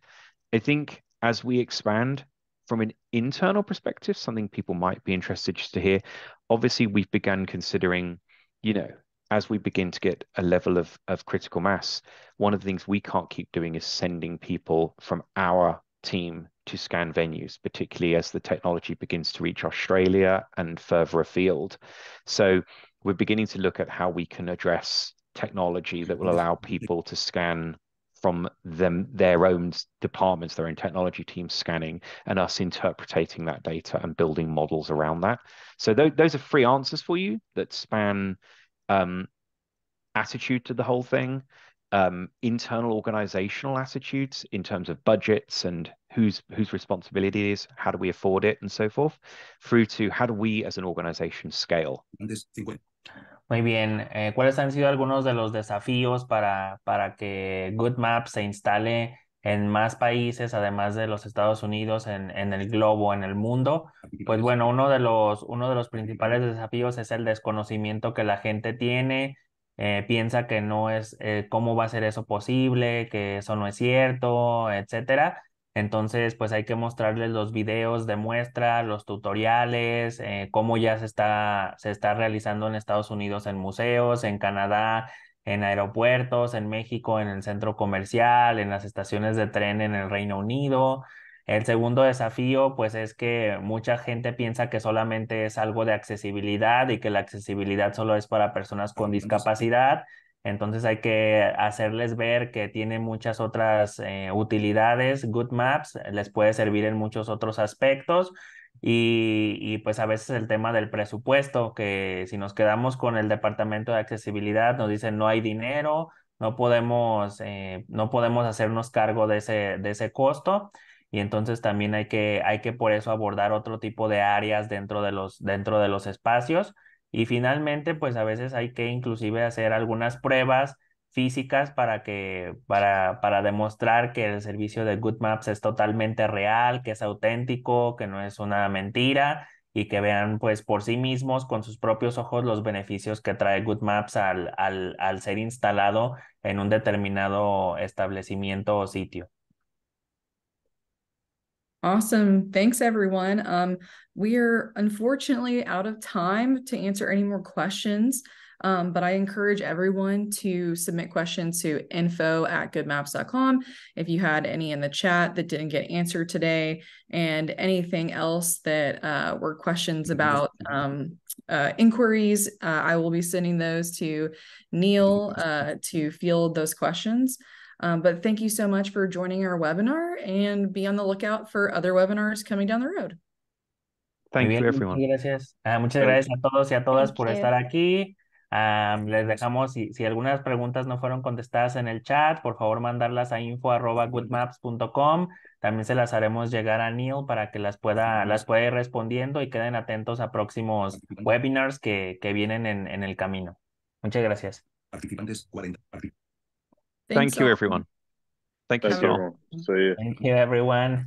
I think as we expand from an internal perspective, something people might be interested just to hear, obviously we've begun considering, as we begin to get a level of critical mass, one of the things we can't keep doing is sending people from our team to scan venues, particularly as the technology begins to reach Australia and further afield. So we're beginning to look at how we can address technology that will allow people to scan from their own departments, their own technology teams scanning, and us interpreting that data and building models around that. So those are three answers for you that span attitude to the whole thing, internal organizational attitudes in terms of budgets and whose responsibility it is, how do we afford it, and so forth, through to how do we as an organization scale. Muy bien. ¿Cuáles han sido algunos de los desafíos para que GoodMaps se instale en más países, además de los Estados Unidos, en el globo, en el mundo? Pues bueno, uno de los principales desafíos es el desconocimiento que la gente tiene. Piensa que no es, cómo va a ser eso posible, que eso no es cierto, etcétera. Entonces, pues hay que mostrarles los videos de muestra, los tutoriales, cómo ya se está realizando en Estados Unidos en museos, en Canadá, en aeropuertos, en México, en el centro comercial, en las estaciones de tren en el Reino Unido. El segundo desafío, pues, es que mucha gente piensa que solamente es algo de accesibilidad y que la accesibilidad solo es para personas con discapacidad. Entonces hay que hacerles ver que tiene muchas otras utilidades. GoodMaps les puede servir en muchos otros aspectos y pues a veces el tema del presupuesto, que si nos quedamos con el departamento de accesibilidad nos dicen no hay dinero, no podemos hacernos cargo de ese costo. Y entonces también hay que por eso abordar otro tipo de áreas dentro de los espacios. Y finalmente, pues a veces hay que inclusive hacer algunas pruebas físicas para demostrar que el servicio de GoodMaps es totalmente real, que es auténtico, que no es una mentira y que vean pues por sí mismos con sus propios ojos los beneficios que trae GoodMaps al ser instalado en un determinado establecimiento o sitio. Awesome. Thanks, everyone. We're unfortunately out of time to answer any more questions, but I encourage everyone to submit questions to info@goodmaps.com if you had any in the chat that didn't get answered today, and anything else that were questions about inquiries. I will be sending those to Neil to field those questions. But thank you so much for joining our webinar, and be on the lookout for other webinars coming down the road. Muy Thank bien, you, muchas everyone. gracias. Muchas Thank gracias a todos y a todas Thank por you. estar aquí. Les dejamos, si algunas preguntas no fueron contestadas en el chat, por favor mandarlas a info@goodmaps.com. También se las haremos llegar a Neil para que las pueda ir respondiendo y queden atentos a próximos webinars que vienen en el camino. Muchas gracias. Thanks Thank you, all. everyone. Thank you, Thank you, Sol. everyone. See you. Thank you, everyone.